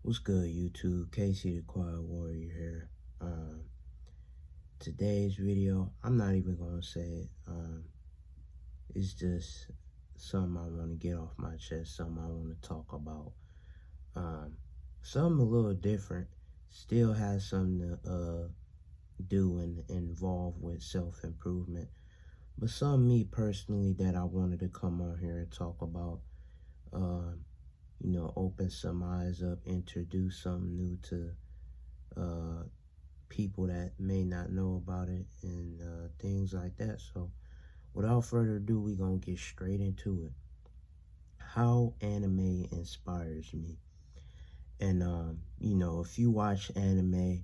What's good, YouTube? Casey the Quiet Warrior here. Today's video, I'm not even gonna say it. It's just something I want to get off my chest, something I want to talk about. Um, Something a little different. Still has something to do and involve with self-improvement, but something me personally that I wanted to come on here and talk about. Um, Open some eyes up, introduce something new to uh people that may not know about it and things like that. So without further ado, we gonna get straight into it. How anime inspires me. And if you watch anime,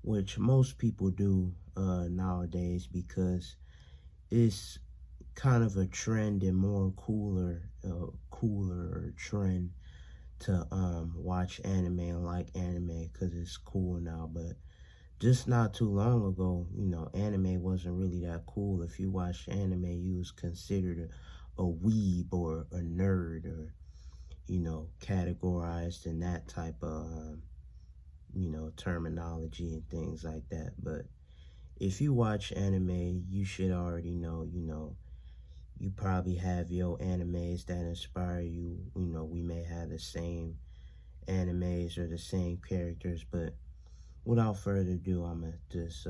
which most people do nowadays, because it's kind of a trend and more cooler trend to watch anime and like anime because it's cool now. But just not too long ago, anime wasn't really that cool. If you watched anime, you was considered a weeb or a nerd, or categorized in that type of terminology and things like that. But if you watch anime, you should already know, you probably have your animes that inspire you. We may have the same animes or the same characters, but without further ado, I'm gonna just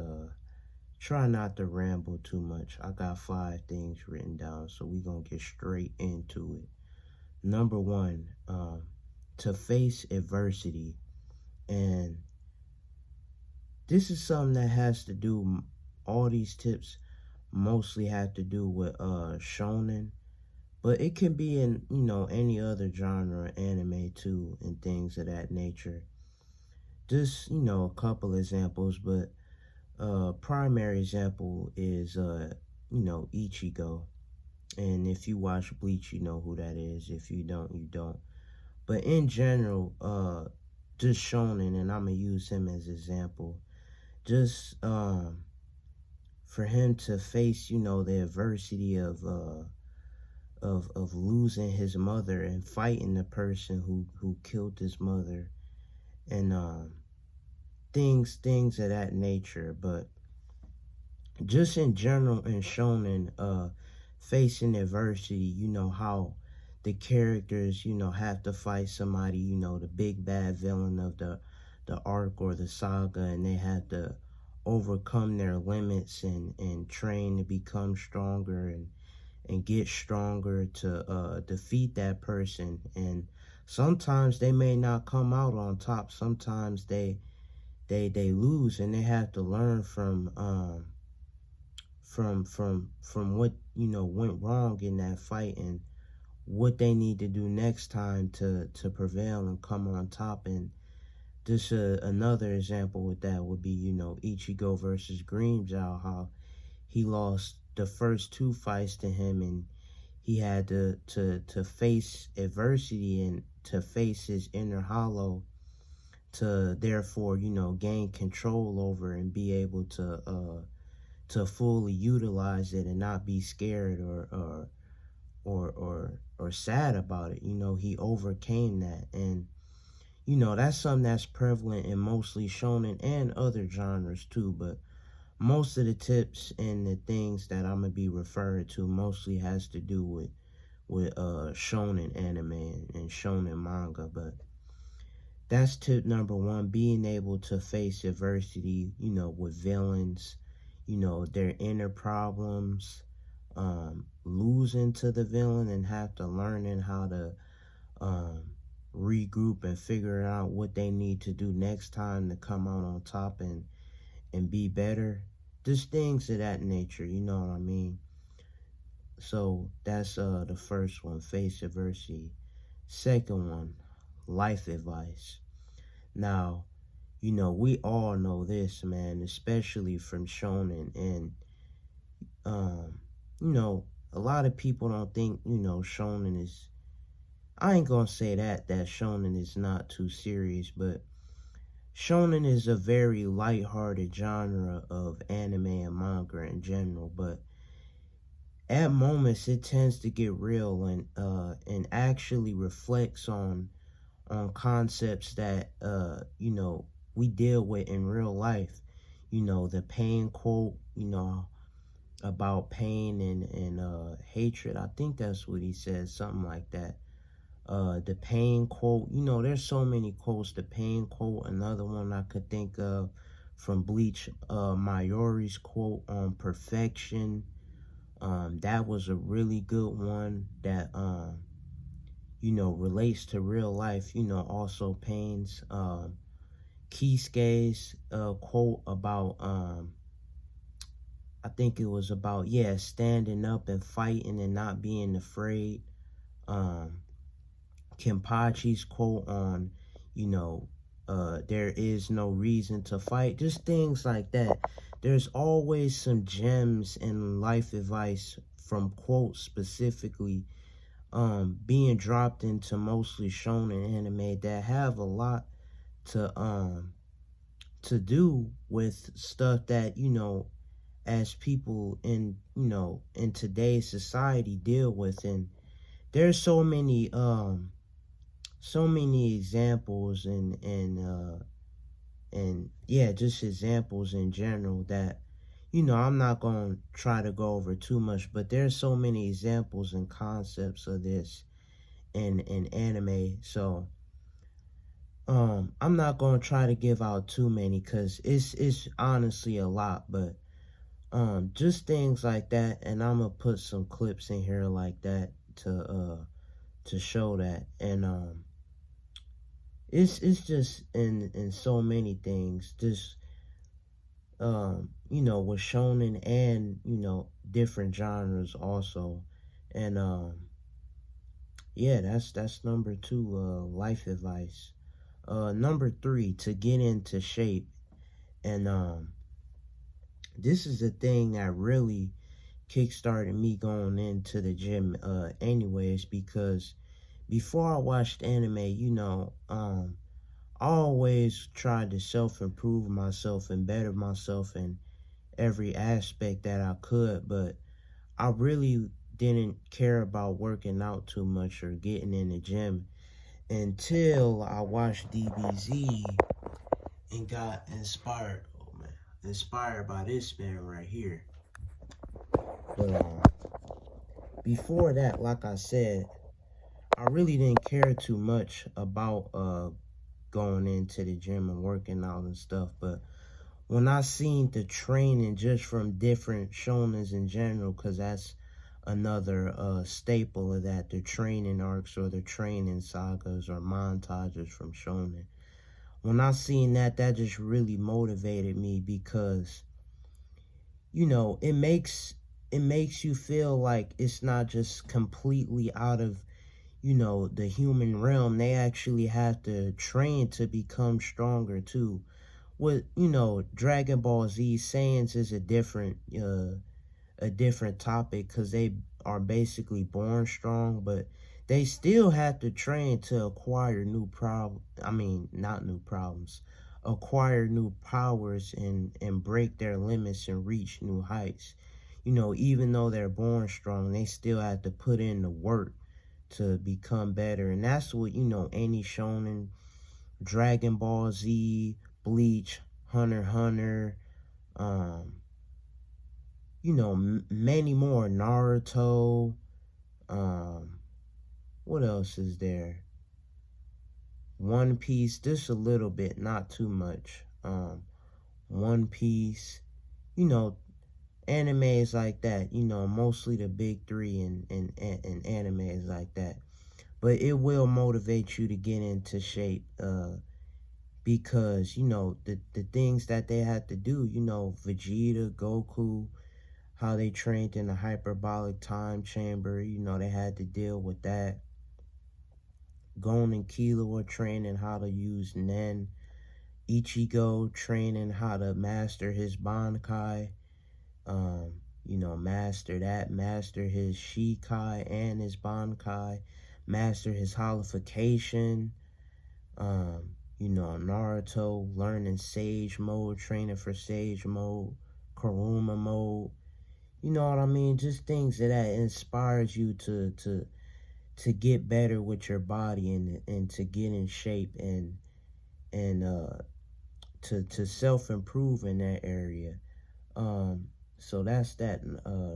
try not to ramble too much. I got 5 things written down, so we gonna get straight into it. Number one, to face adversity. And this is something that has to do, all these tips mostly have to do with shonen, but it can be in, any other genre, anime too, and things of that nature. Just, a couple examples, but primary example is Ichigo. And if you watch Bleach, you know who that is. If you don't, you don't. But in general, just shonen, and I'm gonna use him as example. Just for him to face, the adversity of losing his mother and fighting the person who killed his mother, and things of that nature. But just in general in shonen, facing adversity, how the characters, have to fight somebody, the big bad villain of the arc or the saga, and they have to overcome their limits and train to become stronger and get stronger to defeat that person. And sometimes they may not come out on top. Sometimes they lose, and they have to learn from what went wrong in that fight, and what they need to do next time to prevail and come on top. And just another example with that would be Ichigo versus Grimmjow, how he lost the first 2 fights to him, and he had to face adversity and to face his inner hollow, to therefore gain control over and be able to fully utilize it and not be scared or sad about it. He overcame that. And that's something that's prevalent in mostly shonen and other genres too. But most of the tips and the things that I'm gonna be referring to mostly has to do with shonen anime and shonen manga. But that's tip number one: being able to face adversity, with villains, their inner problems, losing to the villain, and have to learning how to um, regroup and figure out what they need to do next time to come out on top and be better. Just things of that nature, you know what I mean? So that's the first one, face adversity. Second one, life advice. Now, we all know this, man, especially from shonen. And um, a lot of people don't think, shonen is, I ain't gonna say that shonen is not too serious, but shonen is a very light-hearted genre of anime and manga in general. But at moments it tends to get real and actually reflects on concepts that, you know, we deal with in real life. You know, the pain quote, you know, about pain and hatred. I think that's what he said, something like that. The pain quote, you know, there's so many quotes. The pain quote, another one I could think of from Bleach, Mayori's quote on perfection. That was a really good one that, you know, relates to real life, you know, also pains. Kisuke's quote about, I think it was about, yeah, standing up and fighting and not being afraid. Um, Kenpachi's quote on, you know, there is no reason to fight. Just things like that. There's always some gems in life advice from quotes specifically being dropped into mostly shonen anime that have a lot to do with stuff that, you know, as people in, you know, in today's society deal with. And there's so many examples and yeah, just examples in general that, you know, I'm not going to try to go over too much, but there's so many examples and concepts of this in anime. So I'm not going to try to give out too many cuz it's honestly a lot, but just things like that. And I'm going to put some clips in here like that to show that. And it's just in so many things, just you know, with shonen and, you know, different genres also. And yeah, that's number 2, life advice. Number 3, to get into shape. And this is the thing that really kickstarted me going into the gym anyways, because before I watched anime, you know, I always tried to self-improve myself and better myself in every aspect that I could, but I really didn't care about working out too much or getting in the gym until I watched DBZ and got inspired. Oh man, inspired by this man right here. But before that, like I said, I really didn't care too much about going into the gym and working out and stuff. But when I seen the training just from different shonens in general, because that's another staple of that, the training arcs or the training sagas or montages from shonen. When I seen that, that just really motivated me, because, you know, it makes you feel like it's not just completely out of, you know, the human realm. They actually have to train to become stronger too. With, you know, Dragon Ball Z, Saiyans is a different topic, because they are basically born strong, but they still have to train to acquire not new problems, acquire new powers and break their limits and reach new heights. You know, even though they're born strong, they still have to put in the work to become better. And that's what, you know, any shonen, Dragon Ball Z, Bleach, Hunter x Hunter, um, you know, many more, Naruto, what else is there? One Piece, just a little bit, not too much. One Piece, you know, animes like that, you know, mostly the big three and animes like that. But it will motivate you to get into shape, because, you know, the things that they had to do, you know, Vegeta, Goku, how they trained in the hyperbolic time chamber, you know, they had to deal with that. Gon and Killua training how to use Nen. Ichigo training how to master his Bankai. You know, master that, master his Shikai and his Bankai, master his holification. You know, Naruto learning Sage Mode, training for Sage Mode, Kuruma Mode. You know what I mean? Just things that inspires you to to get better with your body and to get in shape and to self improve in that area. So that's that.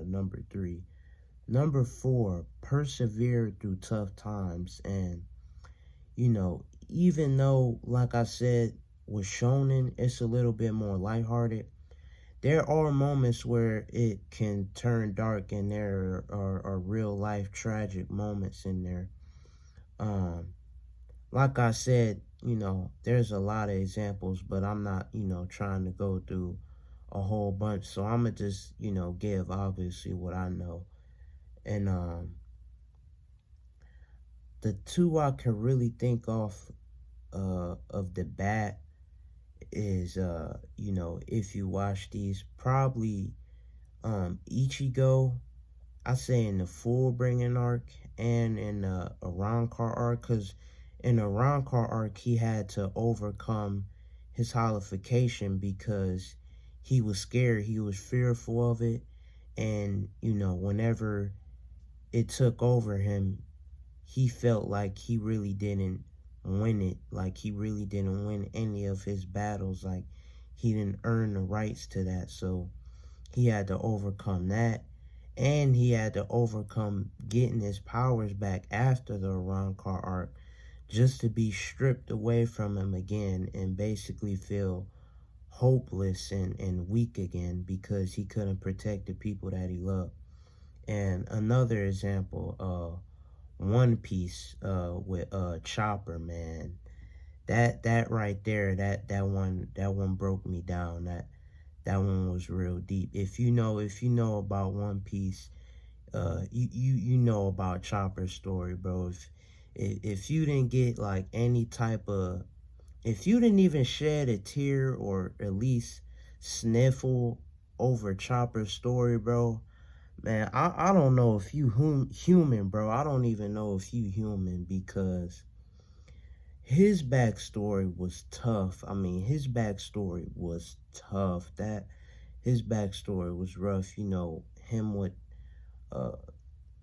Number three. Number four, persevere through tough times. And even though, like I said, with shonen, it's a little bit more lighthearted. There are moments where it can turn dark, and there are real life tragic moments in there. Um, like I said, there's a lot of examples, but I'm not, trying to go through a whole bunch. So I'm gonna just, give obviously what I know. And the two I can really think of the bat is if you watch these, probably Ichigo, I say in the full bringing arc and in the Arrancar arc, because in the Arrancar arc he had to overcome his holification because he was scared, he was fearful of it, and whenever it took over him, he felt like he really didn't win it, like he really didn't win any of his battles, like he didn't earn the rights to that. So he had to overcome that, and he had to overcome getting his powers back after the Arrancar arc, just to be stripped away from him again and basically feel hopeless and weak again because he couldn't protect the people that he loved. And another example, One Piece, with Chopper, man. That right there, that one broke me down. That one was real deep. If you know about One Piece, you know about Chopper's story, bro. If you didn't get like any type of, if you didn't even shed a tear or at least sniffle over Chopper's story, bro, man, I don't know if you human, bro. I don't even know if you human, because his backstory was tough. I mean, his backstory was tough. That his backstory was rough. Him with uh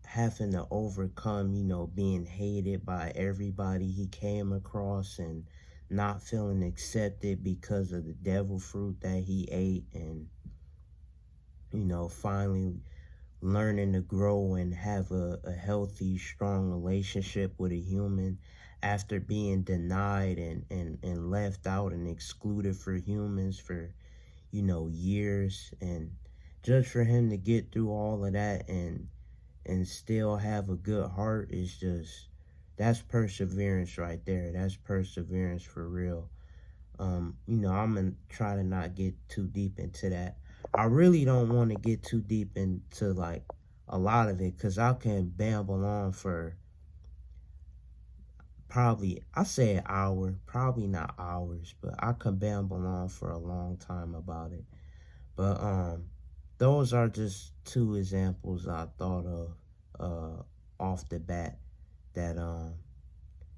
having to overcome, being hated by everybody he came across and not feeling accepted because of the devil fruit that he ate, and finally learning to grow and have a healthy, strong relationship with a human after being denied and left out and excluded for humans for, years. And just for him to get through all of that and still have a good heart is just, that's perseverance right there. That's perseverance for real. I'm gonna try to not get too deep into that. I really don't want to get too deep into like a lot of it, because I can babble on for probably, I say an hour, probably not hours, but I can babble on for a long time about it. But those are just two examples I thought of off the bat that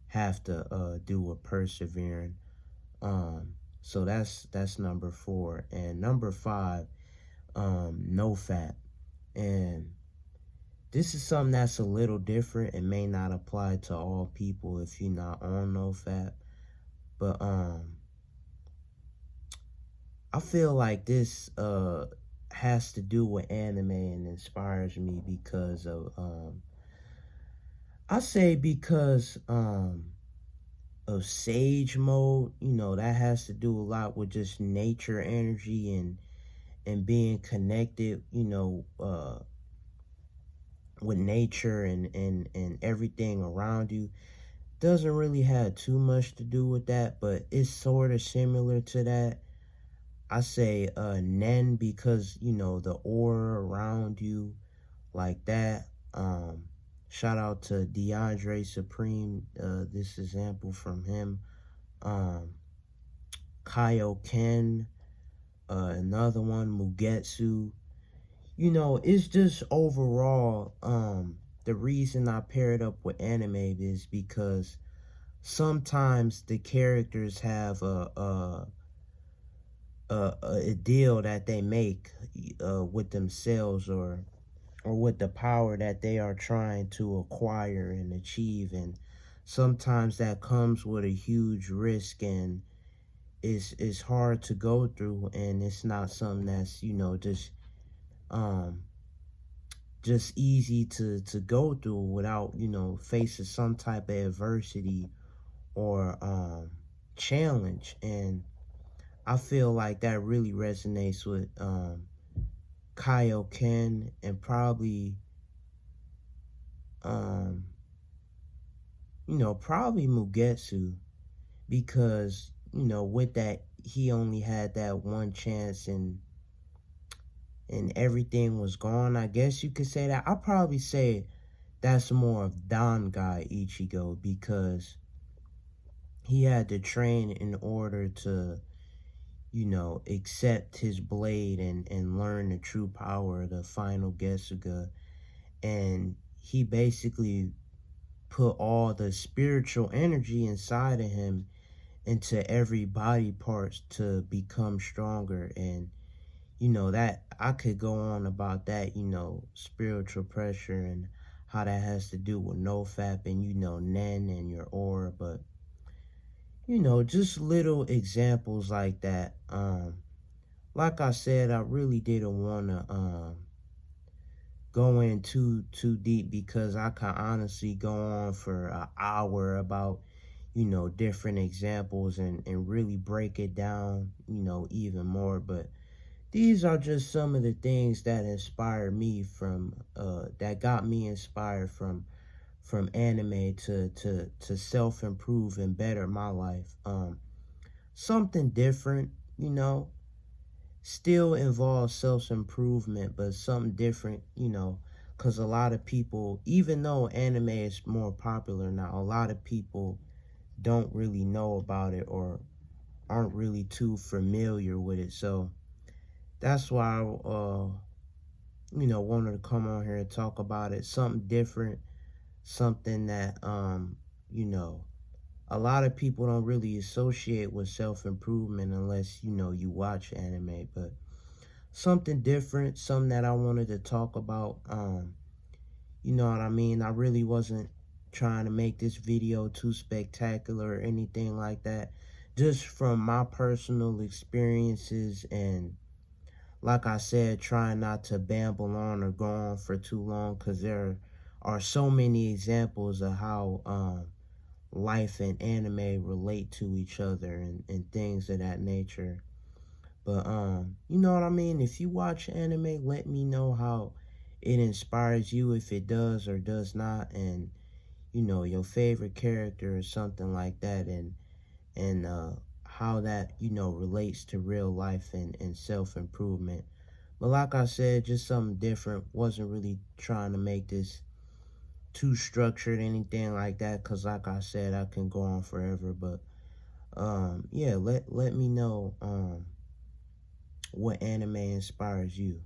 have to do with persevering. So that's number four. And number five, no fap. And this is something that's a little different and may not apply to all people if you're not on no fap. But I feel like this has to do with anime and inspires me because of I say because of Sage Mode. That has to do a lot with just nature energy and being connected, with nature and everything around you. Doesn't really have too much to do with that, but it's sort of similar to that. I say Nen because, the aura around you, like that. Shout out to DeAndre Supreme, this example from him. Um, Kaioken, another one, Mugetsu. It's just overall, the reason I paired up with anime is because sometimes the characters have a deal that they make with themselves, or or with the power that they are trying to acquire and achieve. And sometimes that comes with a huge risk, and it's hard to go through, and it's not something that's, um just easy to go through without, facing some type of adversity or challenge. And I feel like that really resonates with Kaioken, and probably um probably Mugetsu, because with that, he only had that one chance, and everything was gone. I guess you could say that. I'll probably say that's more of Dangai Ichigo, because he had to train in order to, accept his blade and learn the true power of the final Gesuga. And he basically put all the spiritual energy inside of him into every body parts to become stronger. And that I could go on about that, spiritual pressure, and how that has to do with nofap and nen and your aura. But just little examples like that. Like I said, I really didn't want to go in too deep, because I can honestly go on for an hour about different examples, and really break it down, even more. But these are just some of the things that inspired me from that got me inspired from anime to self-improve and better my life. Something different, still involves self-improvement, but something different, because a lot of people, even though anime is more popular now, a lot of people don't really know about it, or aren't really too familiar with it. So that's why I wanted to come on here and talk about it. Something different, something that you know a lot of people don't really associate with self-improvement unless you watch anime. But something different, something that I wanted to talk about. You know what I mean? I really wasn't trying to make this video too spectacular or anything like that. Just from my personal experiences, and like I said, trying not to babble on or go on for too long, because there are so many examples of how life and anime relate to each other, and things of that nature. But you know what I mean? If you watch anime, let me know how it inspires you, if it does or does not, and your favorite character or something like that, and how that relates to real life and self-improvement. But like I said, just something different. Wasn't really trying to make this too structured, anything like that, because like I said, I can go on forever. But yeah, let me know what anime inspires you.